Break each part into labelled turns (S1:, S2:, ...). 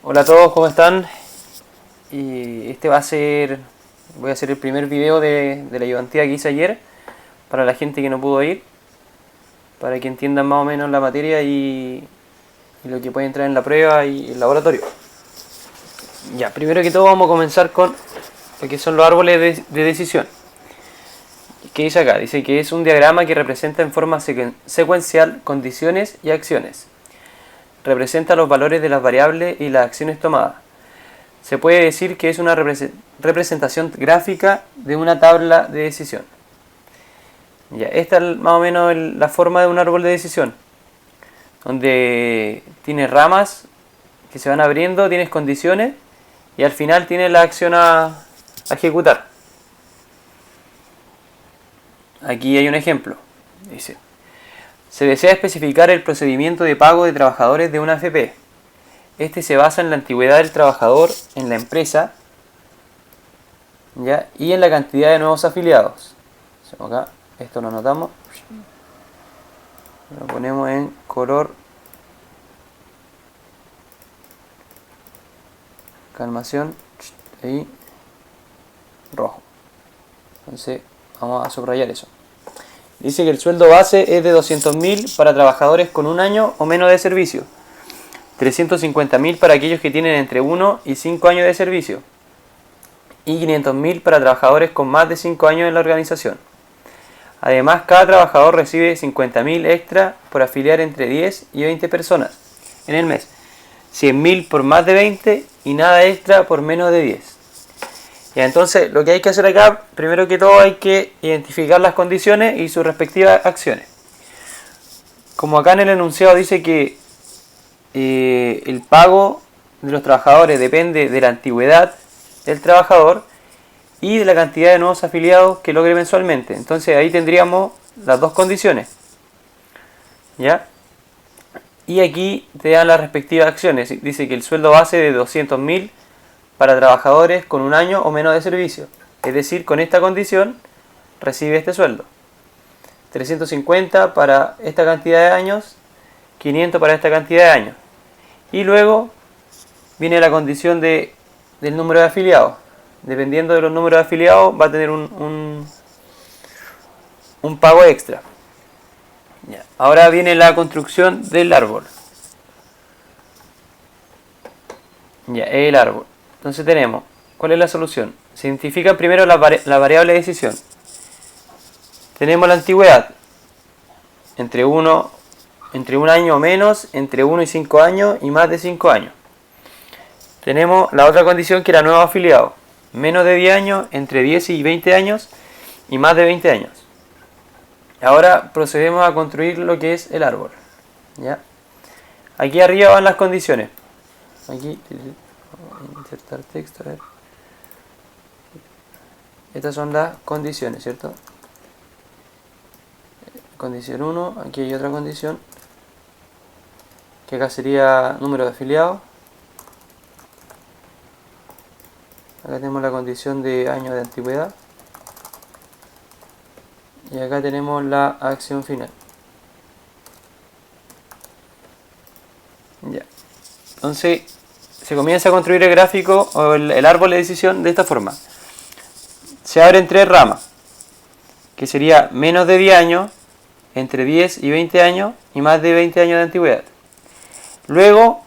S1: Hola a todos, ¿cómo están? Y voy a hacer el primer video de la ayudantía que hice ayer para la gente que no pudo ir, para que entiendan más o menos la materia y lo que puede entrar en la prueba y el laboratorio. Ya, primero que todo vamos a comenzar con lo que son los árboles de decisión. ¿Qué dice acá? Dice que es un diagrama que representa en forma secuencial condiciones y acciones. Representa los valores de las variables y las acciones tomadas. Se puede decir que es una representación gráfica de una tabla de decisión. Ya, esta es más o menos la forma de un árbol de decisión, donde tiene ramas que se van abriendo, tienes condiciones y al final tienes la acción a ejecutar. Aquí hay un ejemplo. Dice: se desea especificar el procedimiento de pago de trabajadores de una AFP. Este se basa en la antigüedad del trabajador en la empresa, ¿ya? Y en la cantidad de nuevos afiliados. Acá, esto lo anotamos, lo ponemos en color calmación y rojo. Entonces vamos a subrayar eso. Dice que el sueldo base es de 200.000 para trabajadores con un año o menos de servicio, 350.000 para aquellos que tienen entre 1 y 5 años de servicio y 500.000 para trabajadores con más de 5 años en la organización. Además, cada trabajador recibe 50.000 extra por afiliar entre 10 y 20 personas en el mes, 100.000 por más de 20 y nada extra por menos de 10. Y entonces lo que hay que hacer acá, primero que todo hay que identificar las condiciones y sus respectivas acciones. Como acá en el enunciado dice que el pago de los trabajadores depende de la antigüedad del trabajador y de la cantidad de nuevos afiliados que logre mensualmente. Entonces ahí tendríamos las dos condiciones, ¿ya? Y aquí te dan las respectivas acciones. Dice que el sueldo base de 200.000 para trabajadores con un año o menos de servicio. Es decir, con esta condición recibe este sueldo. 350 para esta cantidad de años, 500 para esta cantidad de años. Y luego viene la condición del número de afiliados. Dependiendo de los números de afiliados va a tener un pago extra. Ya. Ahora viene la construcción del árbol. Ya, el árbol. Entonces tenemos, ¿cuál es la solución? Se identifica primero la variable de decisión. Tenemos la antigüedad, entre un año o menos, entre 1 y 5 años y más de 5 años. Tenemos la otra condición que era nuevo afiliado, menos de 10 años, entre 10 y 20 años y más de 20 años. Ahora procedemos a construir lo que es el árbol, ¿ya? Aquí arriba van las condiciones. Aquí, insertar texto, a ver. Estas son las condiciones, ¿cierto? Condición 1, aquí hay otra condición, que acá sería número de afiliados. Acá tenemos la condición de año de antigüedad. Y acá tenemos la acción final. Ya. Entonces, se comienza a construir el gráfico o el árbol de decisión de esta forma. Se abren tres ramas, que sería menos de 10 años, entre 10 y 20 años y más de 20 años de antigüedad. Luego,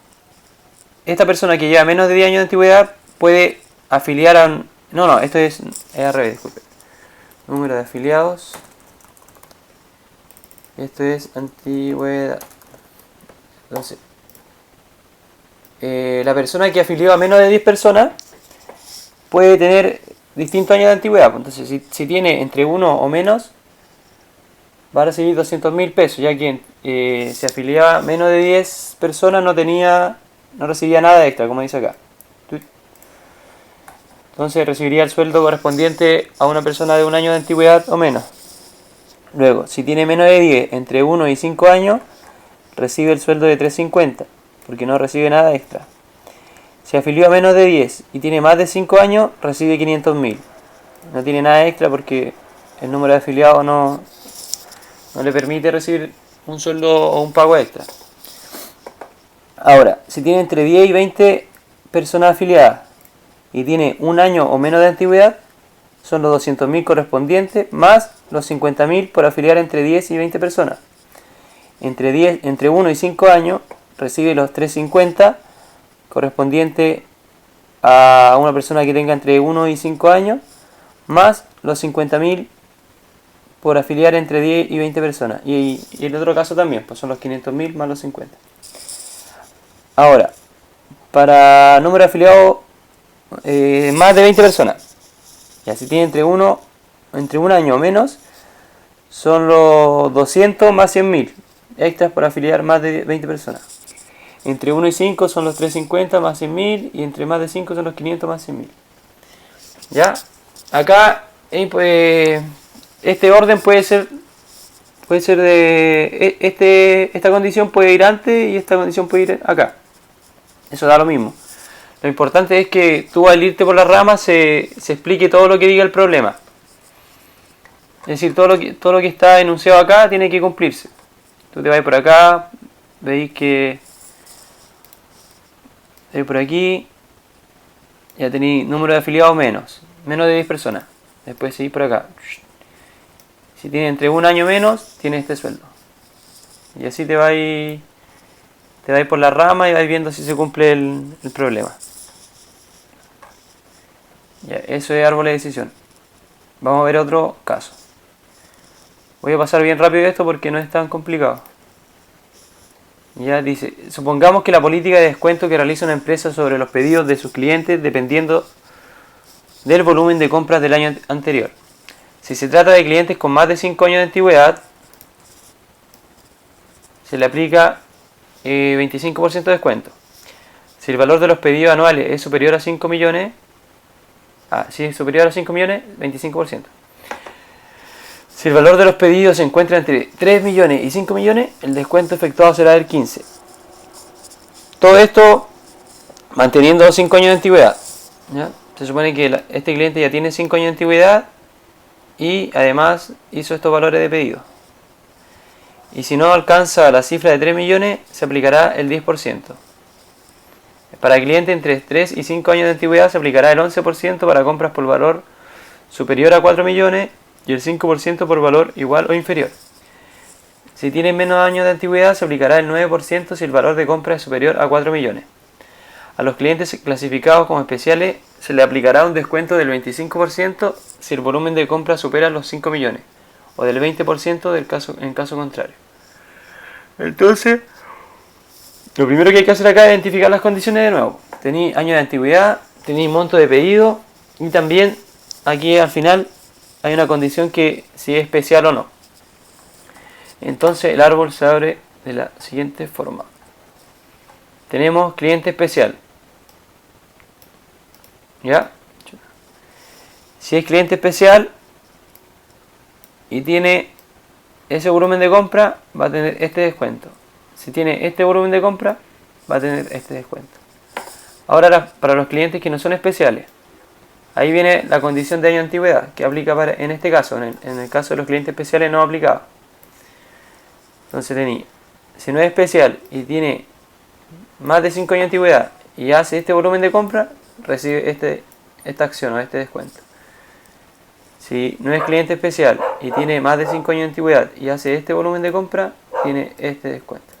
S1: esta persona que lleva menos de 10 años de antigüedad puede afiliar a un... No, esto es al revés, disculpe. Número de afiliados. Esto es antigüedad. Entonces, la persona que afilió a menos de 10 personas puede tener distintos años de antigüedad. Entonces, si tiene entre 1 o menos, va a recibir 200.000 pesos, ya que se afiliaba a menos de 10 personas no recibía nada extra, como dice acá. Entonces recibiría el sueldo correspondiente a una persona de un año de antigüedad o menos. Luego, si tiene menos de 10, entre 1 y 5 años, recibe el sueldo de 350, porque no recibe nada extra. Si afilió a menos de 10 y tiene más de 5 años, recibe 500.000. No tiene nada extra porque el número de afiliados no le permite recibir un sueldo o un pago extra. Ahora, si tiene entre 10 y 20 personas afiliadas y tiene un año o menos de antigüedad, son los 200.000 correspondientes, más los 50.000 por afiliar entre 10 y 20 personas. Entre 1 y 5 años recibe los 350 correspondiente a una persona que tenga entre 1 y 5 años, más los 50.000 por afiliar entre 10 y 20 personas. Y el otro caso también, pues son los 500.000 más los 50. Ahora, para número de afiliados más de 20 personas, ya si tiene entre un año o menos, son los 200 más 100.000 extras por afiliar más de 20 personas. Entre 1 y 5 son los 350 más 100.000 y entre más de 5 son los 500 más 100.000. ¿Ya? Acá pues, este orden puede ser de esta condición puede ir antes y esta condición puede ir acá. Eso da lo mismo. Lo importante es que tú al irte por las ramas se explique todo lo que diga el problema. Es decir, todo lo que está enunciado acá tiene que cumplirse. Tú te vas por acá, veis que por aquí ya tenéis número de afiliados menos de 10 personas. Después seguís por acá. Si tiene entre un año menos, tiene este sueldo. Y así te vais por la rama y vais viendo si se cumple el problema. Ya, eso es árbol de decisión. Vamos a ver otro caso. Voy a pasar bien rápido esto porque no es tan complicado. Ya dice, supongamos que la política de descuento que realiza una empresa sobre los pedidos de sus clientes dependiendo del volumen de compras del año anterior. Si se trata de clientes con más de 5 años de antigüedad, se le aplica 25% de descuento. Si el valor de los pedidos anuales es superior a 5 millones, si es superior a 5 millones, 25%. Si el valor de los pedidos se encuentra entre 3 millones y 5 millones, el descuento efectuado será del 15%. Todo esto manteniendo 5 años de antigüedad. ¿Ya? Se supone que este cliente ya tiene 5 años de antigüedad y además hizo estos valores de pedido. Y si no alcanza la cifra de 3 millones, se aplicará el 10%. Para clientes entre 3 y 5 años de antigüedad se aplicará el 11% para compras por valor superior a 4 millones y el 5% por valor igual o inferior. Si tienen menos años de antigüedad se aplicará el 9% si el valor de compra es superior a 4 millones. A los clientes clasificados como especiales se le aplicará un descuento del 25% si el volumen de compra supera los 5 millones o del 20% en caso contrario. Entonces, lo primero que hay que hacer acá es identificar las condiciones de nuevo. Tenéis año de antigüedad, tenéis monto de pedido y también aquí al final hay una condición que si es especial o no. Entonces el árbol se abre de la siguiente forma. Tenemos cliente especial. ¿Ya? Si es cliente especial y tiene ese volumen de compra, va a tener este descuento. Si tiene este volumen de compra, va a tener este descuento. Ahora para los clientes que no son especiales, ahí viene la condición de año de antigüedad, que aplica en este caso. En el caso de los clientes especiales no aplicaba. Entonces tenía, si no es especial y tiene más de 5 años de antigüedad y hace este volumen de compra, recibe esta acción o este descuento. Si no es cliente especial y tiene más de 5 años de antigüedad y hace este volumen de compra, tiene este descuento.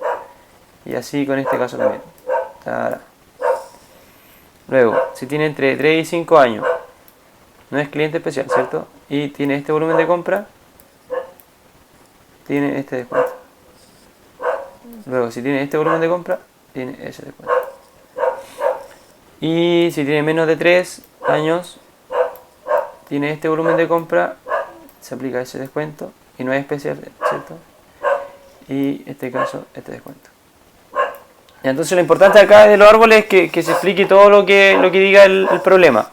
S1: Y así con este caso también. Tará. Luego, si tiene entre 3 y 5 años, no es cliente especial, ¿cierto? Y tiene este volumen de compra, tiene este descuento. Luego, si tiene este volumen de compra, tiene ese descuento. Y si tiene menos de 3 años, tiene este volumen de compra, se aplica ese descuento y no es especial, ¿cierto? Y en este caso, este descuento. Y entonces lo importante acá de los árboles es que se explique todo lo que diga el problema.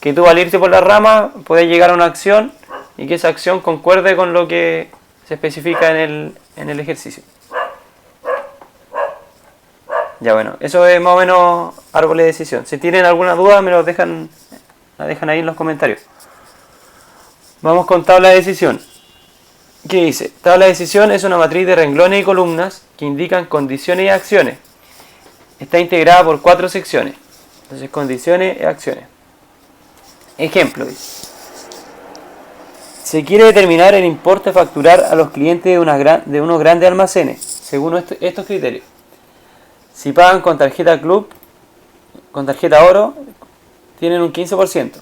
S1: Que tú al irte por la rama puedes llegar a una acción y que esa acción concuerde con lo que se especifica en el ejercicio. Ya bueno, eso es más o menos árboles de decisión. Si tienen alguna duda me la dejan ahí en los comentarios. Vamos con tabla de decisión. ¿Qué dice? Tabla de decisión es una matriz de renglones y columnas que indican condiciones y acciones. Está integrada por 4 secciones. Entonces condiciones y acciones. Ejemplo, dice. Se quiere determinar el importe a facturar a los clientes de unos grandes almacenes, según estos criterios. Si pagan con tarjeta Club, con tarjeta Oro, tienen un 15%.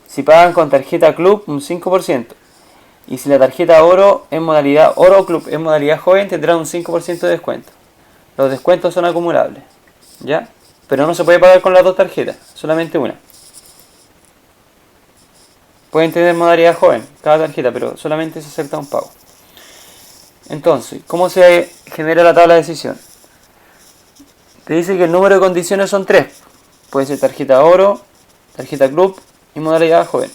S1: Si pagan con tarjeta Club, un 5%. Y si la tarjeta Oro en modalidad Oro Club en modalidad joven, tendrán un 5% de descuento. Los descuentos son acumulables, ¿ya? Pero no se puede pagar con las dos tarjetas, solamente una. Pueden tener modalidad joven, cada tarjeta, pero solamente se acepta un pago. Entonces, ¿cómo se genera la tabla de decisión? Te dice que el número de condiciones son 3. Puede ser tarjeta Oro, tarjeta Club y modalidad joven.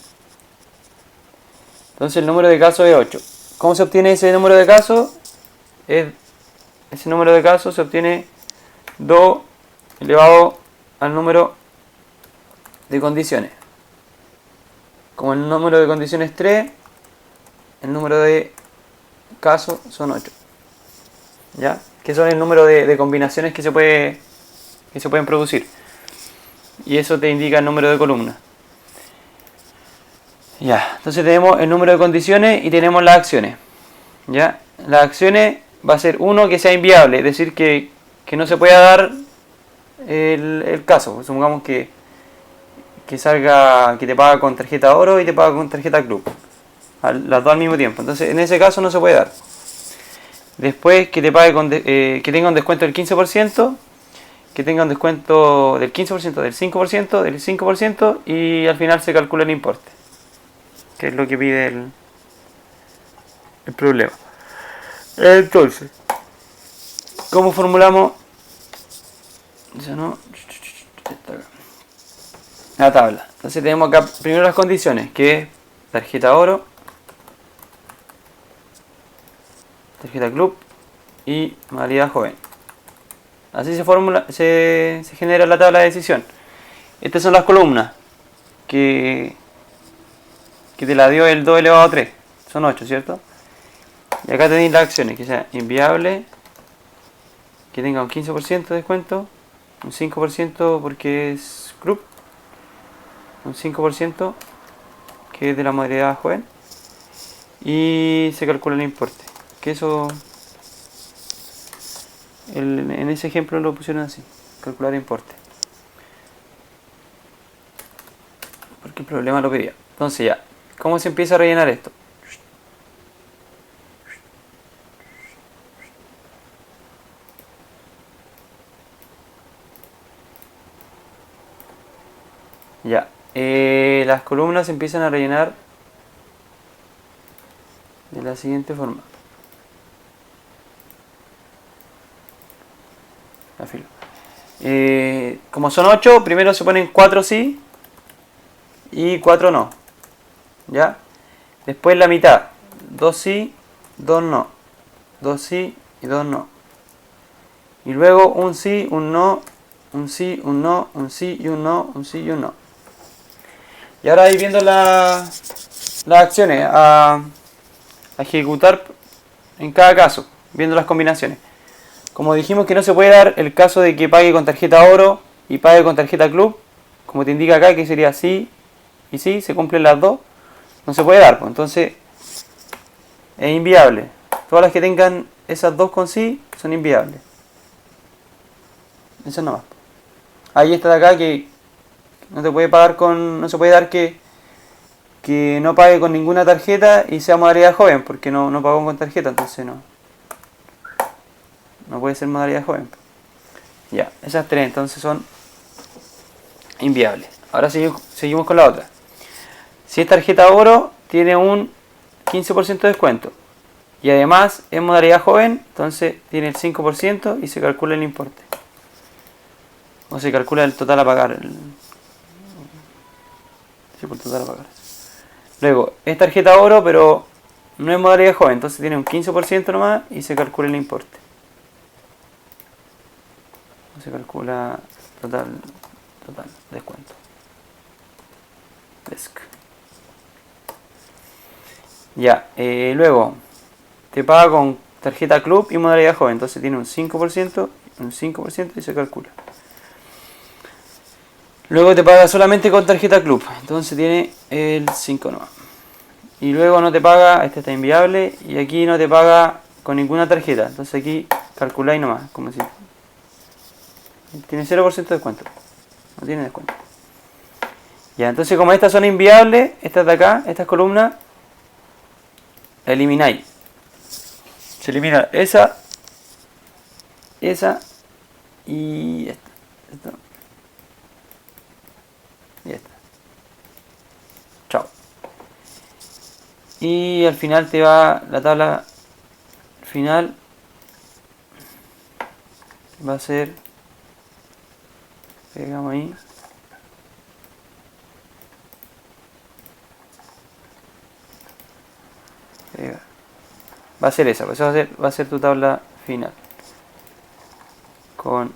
S1: Entonces el número de casos es 8. ¿Cómo se obtiene ese número de casos? Ese número de casos se obtiene 2 elevado al número de condiciones. Como el número de condiciones es 3, el número de casos son 8. ¿Ya? Que son el número de combinaciones que se pueden producir. Y eso te indica el número de columnas. Ya, entonces tenemos el número de condiciones y tenemos las acciones. ¿Ya? Las acciones va a ser uno que sea inviable, es decir, que no se pueda dar el caso. Supongamos que salga que te paga con tarjeta Oro y te paga con tarjeta Club. Las dos al mismo tiempo. Entonces, en ese caso no se puede dar. Después que te pague que tenga un descuento del 15%, que tenga un descuento del 15%, del 5%, del 5% y al final se calcula el importe, que es lo que pide el problema. Entonces, ¿cómo formulamos? La tabla. Entonces tenemos acá primero las condiciones, que es tarjeta Oro, tarjeta Club y modalidad joven. Así se genera la tabla de decisión. Estas son las columnas que te la dio el 2 elevado a 3. Son 8, ¿cierto? Y acá tenéis las acciones, que sea inviable, que tenga un 15% de descuento, un 5% porque es Club, un 5% que es de la modalidad joven, y se calcula el importe. Que eso, en ese ejemplo lo pusieron así, calcular importe, porque el problema lo pedía. Entonces ya, ¿cómo se empieza a rellenar esto? Ya, las columnas se empiezan a rellenar de la siguiente forma. Como son 8, primero se ponen 4 sí y 4 no. ¿Ya? Después la mitad, 2 sí, 2 no. 2 sí y 2 no. Y luego un sí, un no, un sí, un no, un sí y un no, un sí y un no. Y ahora ahí viendo las acciones a ejecutar en cada caso, viendo las combinaciones. Como dijimos que no se puede dar el caso de que pague con tarjeta Oro y pague con tarjeta Club, como te indica acá que sería sí y sí, se cumplen las dos, no se puede dar, pues. Entonces es inviable. Todas las que tengan esas dos con sí son inviables. Eso nomás. Ahí está de acá que no se puede pagar no se puede dar que no pague con ninguna tarjeta y sea modalidad joven, porque no pagó con tarjeta, entonces no puede ser modalidad joven. Ya, esas tres entonces son inviables. Ahora seguimos con la otra. Si es tarjeta Oro, tiene un 15% de descuento. Y además es modalidad joven, entonces tiene el 5% y se calcula el importe. O se calcula el total a pagar. El total a pagar. Luego, es tarjeta Oro, pero no es modalidad joven, entonces tiene un 15% nomás y se calcula el importe. Se calcula total descuento. Ya, luego te paga con tarjeta Club y modalidad joven, entonces tiene un 5% y se calcula. Luego te paga solamente con tarjeta club, entonces tiene el 5 nomás. Y luego no te paga, este está inviable, y aquí no te paga con ninguna tarjeta. Entonces aquí calculáis nomás, como si... Tiene 0% de descuento, no tiene descuento. Ya, entonces como estas son inviables, estas de acá, estas columnas, elimináis. Se elimina esa y esta. Y esta. Chao. Y al final te va la tabla final. Va a ser... Pegamos ahí. Pega. Va a ser esa, pues va a ser tu tabla final. Con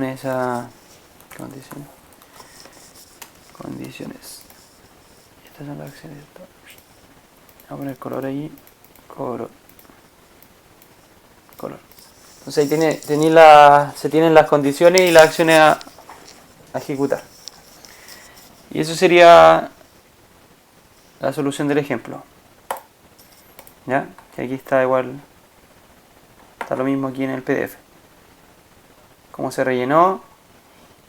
S1: esa condiciones. Estas son las acciones. Voy a poner color ahí. Color. Entonces ahí se tienen las condiciones y las acciones a ejecutar. Y eso sería la solución del ejemplo. ¿Ya? Que aquí está igual. Está lo mismo aquí en el PDF. Cómo se rellenó.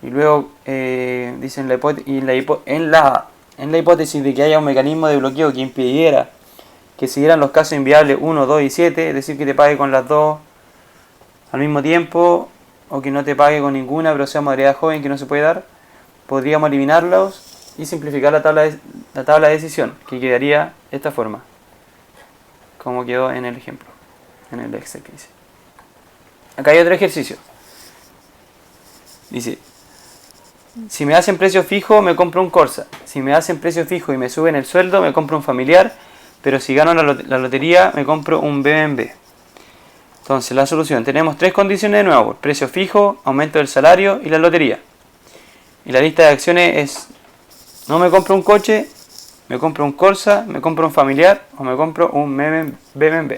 S1: Y luego dicen en la hipótesis de que haya un mecanismo de bloqueo que impidiera que siguieran los casos inviables 1, 2 y 7, es decir, que te pague con las dos al mismo tiempo, o que no te pague con ninguna, pero sea modalidad joven que no se puede dar, podríamos eliminarlos y simplificar la tabla de decisión, que quedaría de esta forma, como quedó en el ejemplo, en el Excel que hice. Acá hay otro ejercicio. Dice, si me hacen precio fijo, me compro un Corsa. Si me hacen precio fijo y me suben el sueldo, me compro un familiar. Pero si gano la lotería, me compro un BMW. Entonces, la solución. Tenemos tres condiciones de nuevo. Precio fijo, aumento del salario y la lotería. Y la lista de acciones es, no me compro un coche, me compro un Corsa, me compro un familiar o me compro un BMW.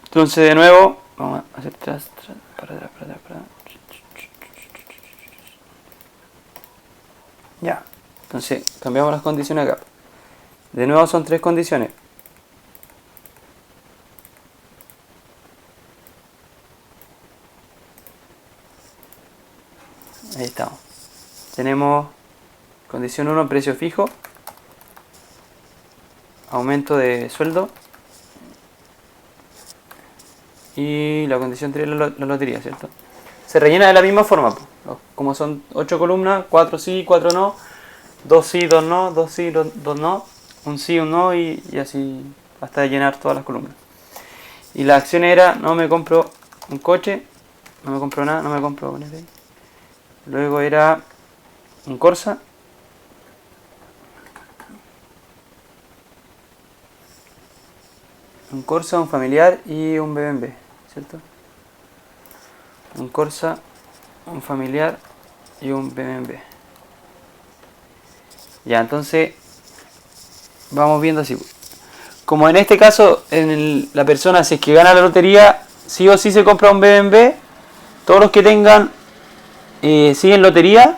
S1: Entonces, de nuevo, vamos a hacer para atrás. Ya, entonces cambiamos las condiciones acá. De nuevo son tres condiciones. Ahí estamos. Tenemos condición 1, precio fijo, aumento de sueldo, y la condición 3 la lotería, ¿cierto? Se rellena de la misma forma, como son 8 columnas, 4 sí, 4 no, 2 sí, 2 no, 2 sí, 2 no, un sí, un no, y así hasta llenar todas las columnas. Y la acción era, no me compro un coche, no me compro nada, no me compro... Luego era un Corsa, un familiar y un BMW, ¿cierto? Un Corsa, un familiar y un BMW. Ya, entonces vamos viendo así. Como en este caso, la persona, si es que gana la lotería, sí o sí se compra un BMW. Todos los que tengan siguen lotería,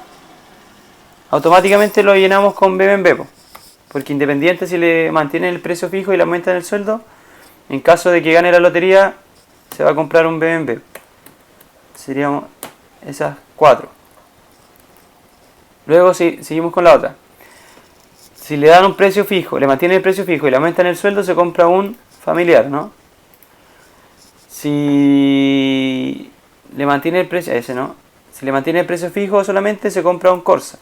S1: automáticamente lo llenamos con BMW. Porque independiente si le mantienen el precio fijo y le aumentan el sueldo, en caso de que gane la lotería, se va a comprar un BMW. Serían esas 4. Luego seguimos con la otra. Si le dan un precio fijo, le mantienen el precio fijo y le aumentan el sueldo, se compra un familiar, ¿no? Si le mantiene el precio, ¿no? Si le mantiene el precio fijo solamente, se compra un Corsa.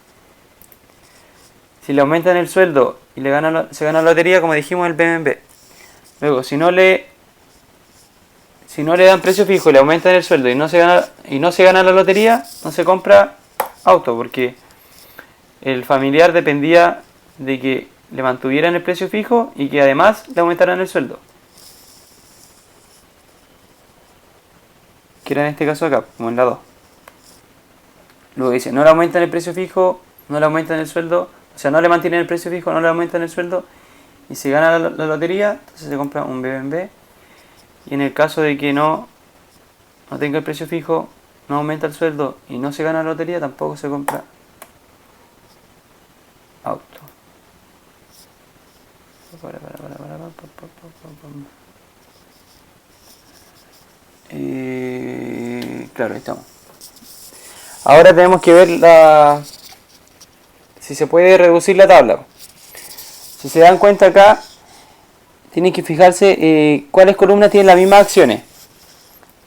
S1: Si le aumentan el sueldo y se gana la lotería, como dijimos, el BMW. Luego, si no le dan precio fijo y le aumentan el sueldo y no se gana la lotería, no se compra auto, porque el familiar dependía de que le mantuvieran el precio fijo y que además le aumentaran el sueldo. Que era en este caso acá, como en la 2. Luego dice, no le aumentan el precio fijo, no le aumentan el sueldo, o sea, no le mantienen el precio fijo, no le aumentan el sueldo, y si gana la lotería, entonces se compra un BMW. Y en el caso de que no tenga el precio fijo, no aumenta el sueldo y no se gana la lotería, tampoco se compra auto. Claro, ahí estamos. Ahora tenemos que ver si se puede reducir la tabla. Si se dan cuenta acá, tienen que fijarse cuáles columnas tienen las mismas acciones.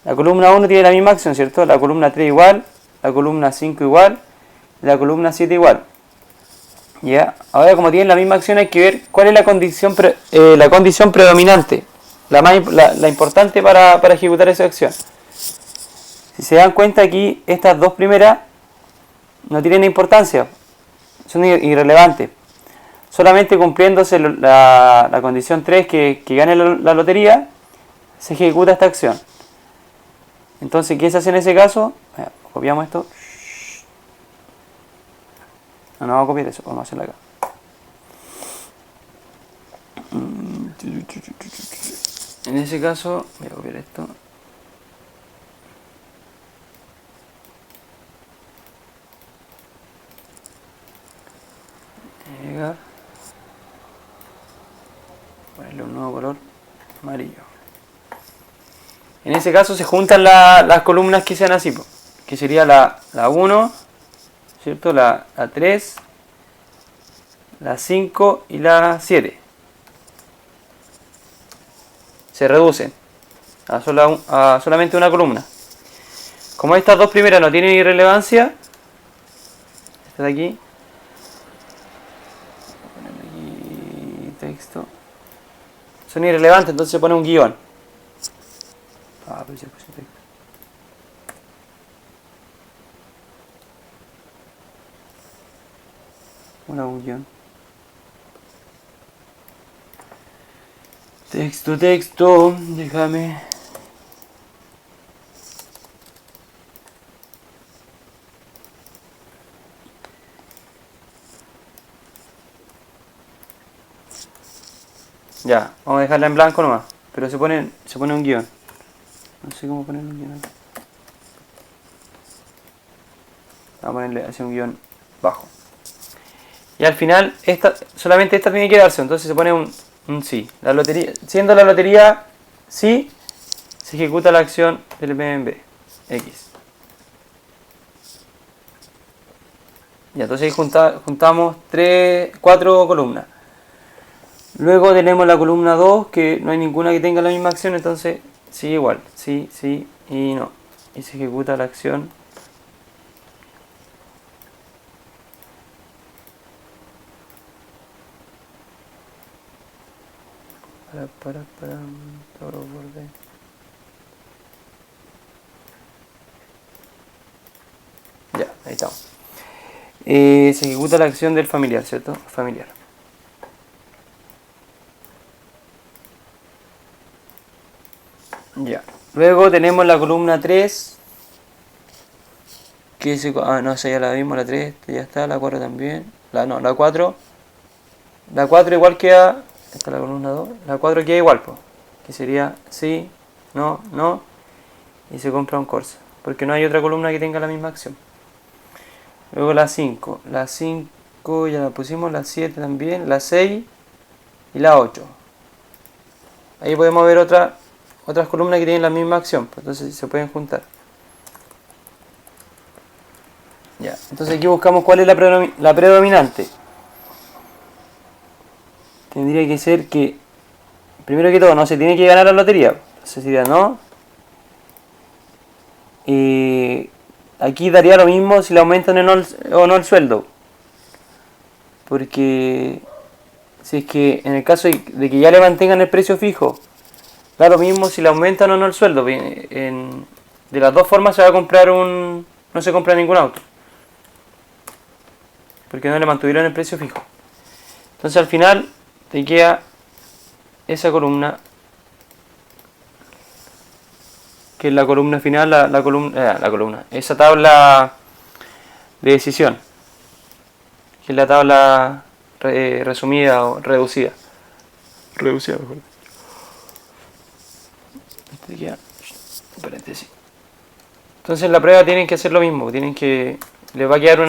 S1: La columna 1 tiene la misma acción, ¿cierto? La columna 3 igual, la columna 5 igual, la columna 7 igual. ¿Ya? Ahora, como tienen la misma acción, hay que ver cuál es la condición predominante, la importante para ejecutar esa acción. Si se dan cuenta aquí, estas dos primeras no tienen importancia, son irrelevantes. Solamente cumpliéndose la condición 3 que gane la lotería, se ejecuta esta acción. Entonces, ¿qué se hace en ese caso? Copiamos esto. No vamos a copiar eso, vamos a hacerlo acá. En ese caso, voy a copiar esto. Llegar. Ponerle un nuevo color amarillo. En ese caso se juntan las columnas que sean así, que sería la 1, ¿cierto? La 3, la 5 y la 7. Se reducen a solamente una columna. Como estas dos primeras no tienen irrelevancia, esta de aquí, voy a poner aquí texto, son irrelevantes, entonces se pone un guión. Pero ya puse texto. Un guión. Texto, déjame. Ya, vamos a dejarla en blanco nomás, pero se pone un guión. No sé cómo poner un guión acá. Vamos a ponerle así un guión bajo. Y al final, solamente esta tiene que darse, entonces se pone un sí. La lotería, siendo la lotería sí, se ejecuta la acción del BMB X. Ya, entonces ahí juntamos 4 columnas. Luego tenemos la columna 2, que no hay ninguna que tenga la misma acción, entonces sigue igual, sí, sí y no. Y se ejecuta la acción. Todo borde. Ya, ahí estamos. Se ejecuta la acción del familiar, ¿cierto? Familiar. Ya. Luego tenemos la columna 3. No, esa ya la vimos, la 3, ya está, la 4 también. La 4. La 4 igual queda. Esta es la columna 2. La 4 queda igual, pues. Que sería sí, no, no. Y se compra un Corsa. Porque no hay otra columna que tenga la misma acción. Luego la 5. La 5 ya la pusimos, la 7 también, la 6 y la 8. Ahí podemos ver otras columnas que tienen la misma acción, pues entonces se pueden juntar. Ya, entonces aquí buscamos cuál es la predominante. Tendría que ser que, primero que todo, no se tiene que ganar la lotería. Entonces sería no. Aquí daría lo mismo si le aumentan o no el sueldo. Porque si es que en el caso de que ya le mantengan el precio fijo, da lo mismo si le aumentan o no el sueldo. De las dos formas se va a comprar no se compra ningún auto. Porque no le mantuvieron el precio fijo. Entonces al final te queda esa columna, que es la columna final, la columna, esa tabla de decisión, que es la tabla resumida o reducida. Reducida, mejor. Este queda paréntesis. Entonces en la prueba tienen que hacer lo mismo, les va a quedar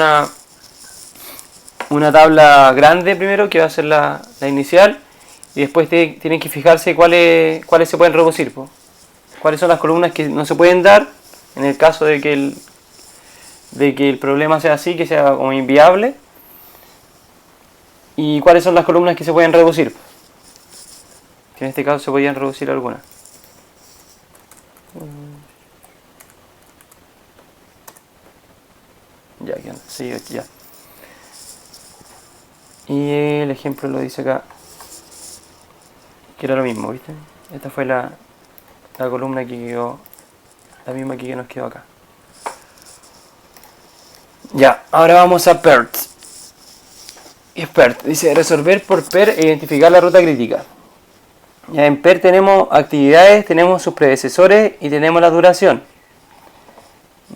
S1: una tabla grande primero, que va a ser la inicial, y después tienen que fijarse cuáles se pueden reducir, po. Cuáles son las columnas que no se pueden dar, en el caso de que el problema sea así, que sea como inviable, y cuáles son las columnas que se pueden reducir, que en este caso se podían reducir algunas. Ya, sí, ya. Y el ejemplo lo dice acá, que era lo mismo, ¿viste? Esta fue la columna que quedó, la misma que nos quedó acá. Ya, ahora vamos a PERT. Y PERT dice resolver por PER e identificar la ruta crítica. Ya, en PER tenemos actividades, tenemos sus predecesores y tenemos la duración.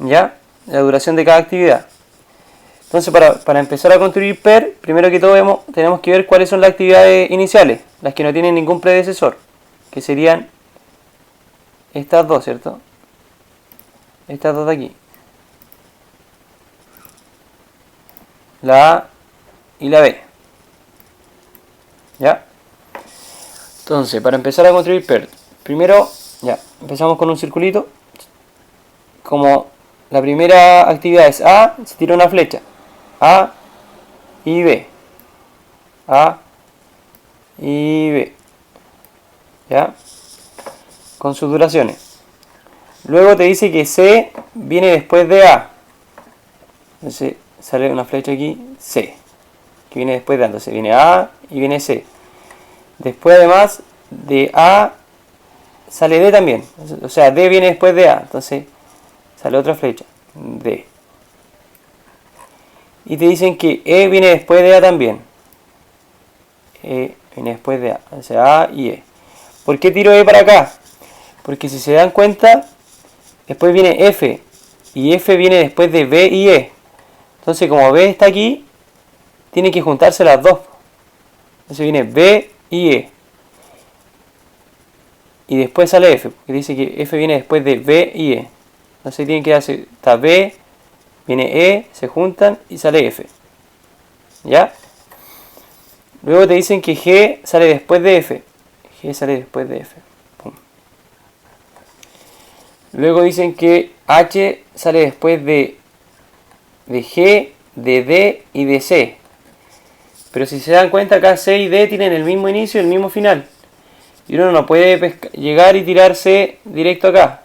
S1: Ya, la duración de cada actividad. Entonces, para empezar a construir PER, primero que todo tenemos que ver cuáles son las actividades iniciales, las que no tienen ningún predecesor, que serían estas dos, ¿cierto? Estas dos de aquí. La A y la B. ¿Ya? Entonces, para empezar a construir PER, primero, ya, empezamos con un circulito. Como la primera actividad es A, se tira una flecha. A y B. A y B. ¿Ya? Con sus duraciones. Luego te dice que C viene después de A. Entonces sale una flecha aquí, C, que viene después de A. Entonces viene A y viene C. Después además de A sale D también. O sea, D viene después de A. Entonces sale otra flecha, D. Y te dicen que E viene después de A también. E viene después de A. O sea, A y E. ¿Por qué tiro E para acá? Porque si se dan cuenta, después viene F. Y F viene después de B y E. Entonces como B está aquí, tiene que juntarse las dos. Entonces viene B y E. Y después sale F, porque dice que F viene después de B y E. Entonces tienen que hacer, está B, viene E, se juntan y sale F. ¿Ya? Luego te dicen que G sale después de F. G sale después de F. Pum. Luego dicen que H sale después de G, de D y de C. Pero si se dan cuenta, acá C y D tienen el mismo inicio y el mismo final. Y uno no puede llegar y tirarse directo acá.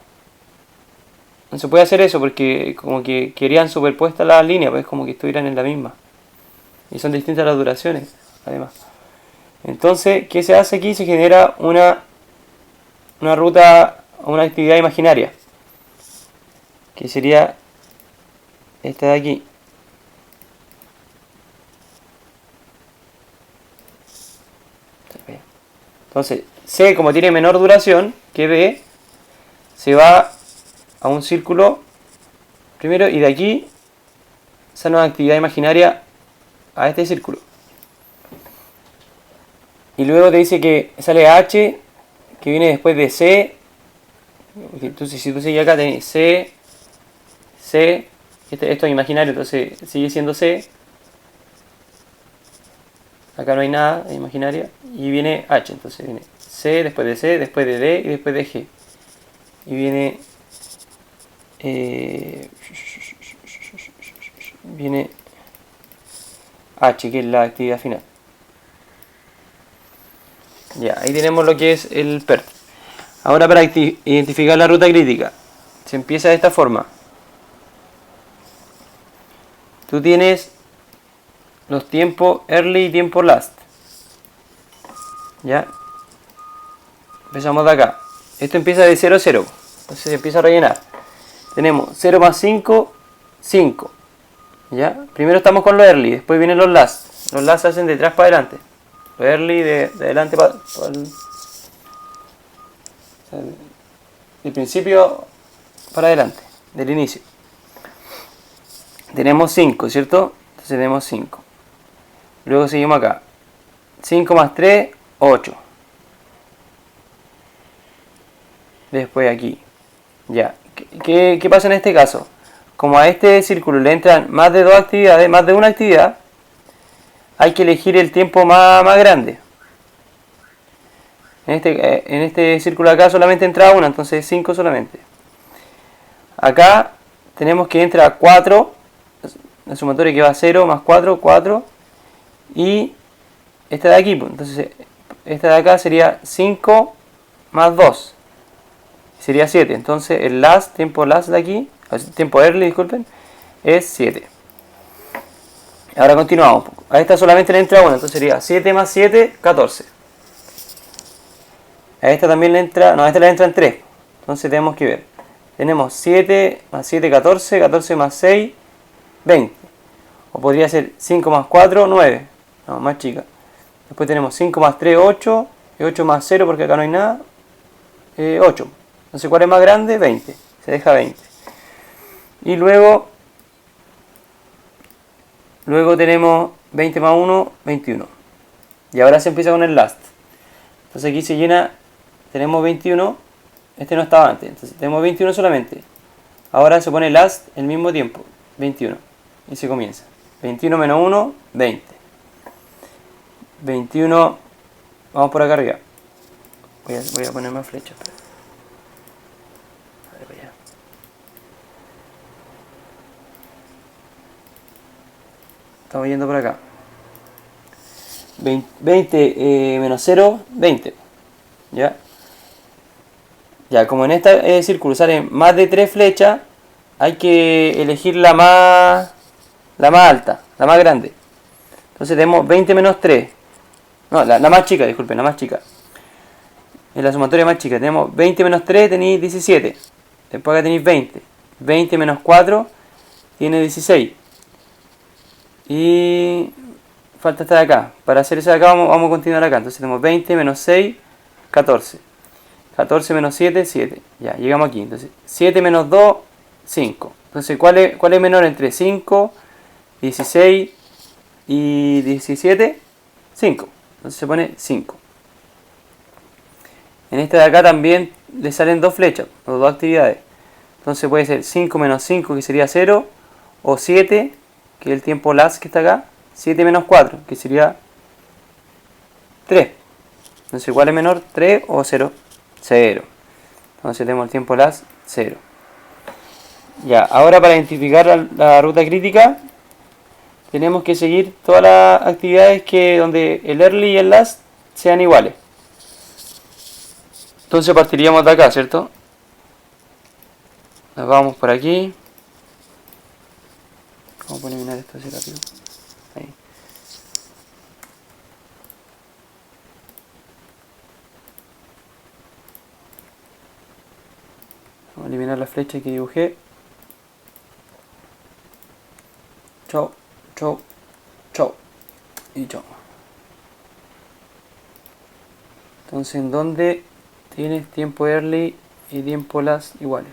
S1: No se puede hacer eso porque como que querían superpuestas las líneas, pues como que estuvieran en la misma. Y son distintas las duraciones, además. Entonces, ¿qué se hace aquí? Se genera una ruta, una actividad imaginaria. Que sería esta de aquí. Entonces, C, como tiene menor duración que B, se va a un círculo primero y de aquí sale una actividad imaginaria a este círculo. Y luego te dice que sale H, que viene después de C. Entonces, si tú sigues acá, tenés C, C, esto es imaginario, entonces sigue siendo C. Acá no hay nada, es imaginaria. Y viene H, entonces viene C, después de D y después de G. Y viene viene H, que es la actividad final. Ya, ahí tenemos lo que es el PERT. Ahora para identificar la ruta crítica, se empieza de esta forma. Tú tienes los tiempos early y tiempo last. ¿Ya? Empezamos de acá. Esto empieza de 0 a 0. Entonces se empieza a rellenar. Tenemos 0 más 5, 5. ¿Ya? Primero estamos con los early, después vienen los last. Los last se hacen de atrás para adelante. Los early de adelante para del principio para adelante, del inicio. Tenemos 5, ¿cierto? Entonces tenemos 5. Luego seguimos acá. 5 más 3, 8. Después aquí. Ya, ¿qué pasa en este caso? Como a este círculo le entran más de dos actividades, más de una actividad, hay que elegir el tiempo más grande. En este círculo acá solamente entra una, entonces 5 solamente. Acá tenemos que entra 4, la sumatoria que va a 0 más 4, 4. Y esta de aquí, entonces esta de acá sería 5 más 2. Sería 7. Entonces el tiempo last de aquí, tiempo early, disculpen, es 7. Ahora continuamos. A esta solamente le entra 1, entonces sería 7 más 7, 14. A esta también le entra, no, a esta le entran 3. Entonces tenemos que ver. Tenemos 7 más 7, 14, 14 más 6, 20. O podría ser 5 más 4, 9. No, más chica. Después tenemos 5 más 3, 8. Y 8 más 0, porque acá no hay nada, 8. Entonces, ¿cuál es más grande? 20. Se deja 20. Y luego tenemos 20 más 1, 21. Y ahora se empieza con el last. Entonces aquí se llena, tenemos 21. Este no estaba antes, entonces tenemos 21 solamente. Ahora se pone last el mismo tiempo, 21. Y se comienza. 21 menos 1, 20. 21, vamos por acá arriba. Voy a poner más flechas. A ver, para allá. Estamos yendo por acá. 20 menos 0, 20. ¿Ya? Ya, como en este círculo salen más de 3 flechas, hay que elegir la más alta, la más grande. Entonces tenemos 20 menos 3. No, la más chica, disculpen, la más chica. En la sumatoria más chica tenemos 20 menos 3, tenéis 17. Después acá tenéis 20. 20 menos 4 tiene 16. Y falta esta de acá. Para hacer esa de acá vamos a continuar acá. Entonces tenemos 20 menos 6, 14. 14 menos 7, 7. Ya, llegamos aquí. Entonces 7 menos 2, 5. Entonces, ¿cuál es menor entre 5, 16 y 17? 5. Entonces se pone 5. En esta de acá también le salen dos flechas, o dos actividades. Entonces puede ser 5 menos 5, que sería 0, o 7, que es el tiempo last que está acá, 7 menos 4, que sería 3. Entonces, ¿cuál es menor? 3 o 0. 0. Entonces tenemos el tiempo last 0. Ya, ahora para identificar la ruta crítica, tenemos que seguir todas las actividades donde el early y el last sean iguales. Entonces partiríamos de acá, ¿cierto? Nos vamos por aquí. Vamos a eliminar esto así rápido. Ahí. Vamos a eliminar la flecha que dibujé. Chau, chau, chau. Y chau. Entonces, ¿en dónde tienes tiempo early y tiempo last iguales?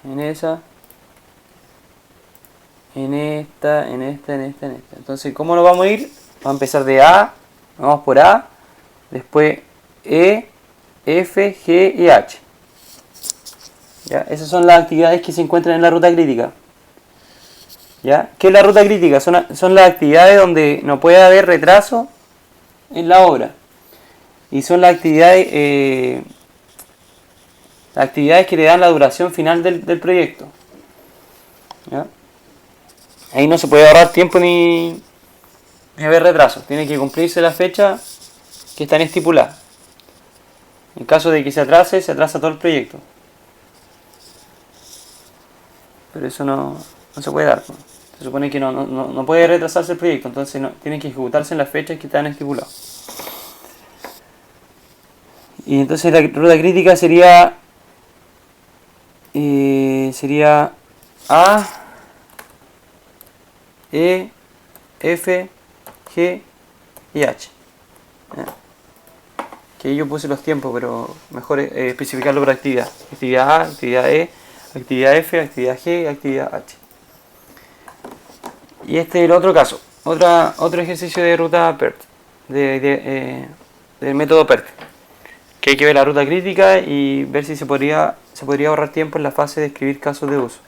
S1: En esa, en esta, en esta, en esta, en esta. Entonces, ¿cómo nos vamos a ir? Vamos a empezar de A, vamos por A, después E, F, G y H. ¿Ya? Esas son las actividades que se encuentran en la ruta crítica. ¿Ya? ¿Qué es la ruta crítica? Son las actividades donde no puede haber retraso en la obra. Y son las actividades que le dan la duración final del proyecto. ¿Ya? Ahí no se puede ahorrar tiempo ni haber retraso. Tiene que cumplirse la fecha que están estipuladas. En caso de que se atrasa todo el proyecto. Pero eso no se puede dar. Se supone que no puede retrasarse el proyecto. Entonces tienen que ejecutarse en las fechas que están estipuladas. Y entonces la ruta crítica sería A, E, F, G y H. Que yo puse los tiempos, pero mejor especificarlo por actividad. Actividad A, actividad E, actividad F, actividad G y actividad H. Y este es el otro caso. Otro ejercicio de ruta PERT. Del método PERT. que hay que ver la ruta crítica y ver si se podría ahorrar tiempo en la fase de escribir casos de uso,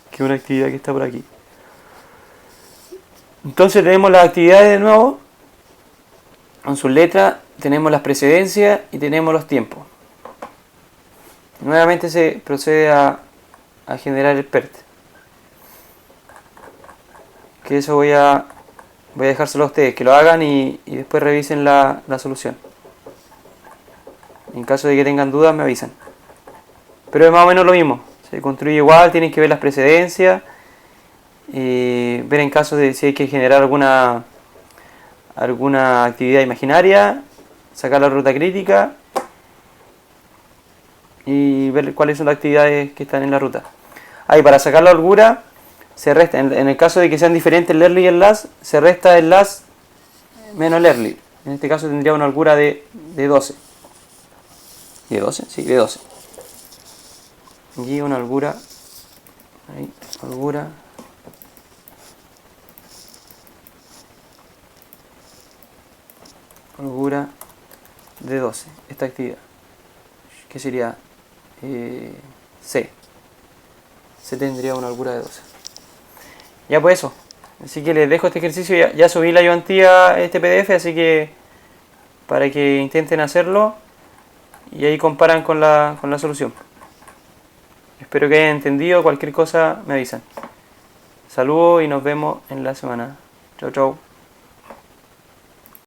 S1: que es una actividad que está por aquí. Entonces tenemos las actividades de nuevo, con sus letras, tenemos las precedencias y tenemos los tiempos. Nuevamente se procede a generar el PERT. Que eso voy a dejárselo a ustedes, que lo hagan y después revisen la solución. En caso de que tengan dudas me avisan. Pero es más o menos lo mismo, se construye igual, tienen que ver las precedencias, ver en caso de si hay que generar alguna actividad imaginaria, sacar la ruta crítica y ver cuáles son las actividades que están en la ruta. Ahí para sacar la holgura se resta, en el caso de que sean diferentes el early y el last, se resta el last menos el early. En este caso tendría una holgura de 12. ¿De 12? Sí, de 12. Y una holgura, ahí, holgura de 12, esta actividad, que sería C tendría una holgura de 12. Ya pues eso, así que les dejo este ejercicio, ya subí la ayudantía este PDF, así que para que intenten hacerlo y ahí comparan con la solución. Espero que hayan entendido, cualquier cosa me avisan. Saludos y nos vemos en la semana. Chau chau.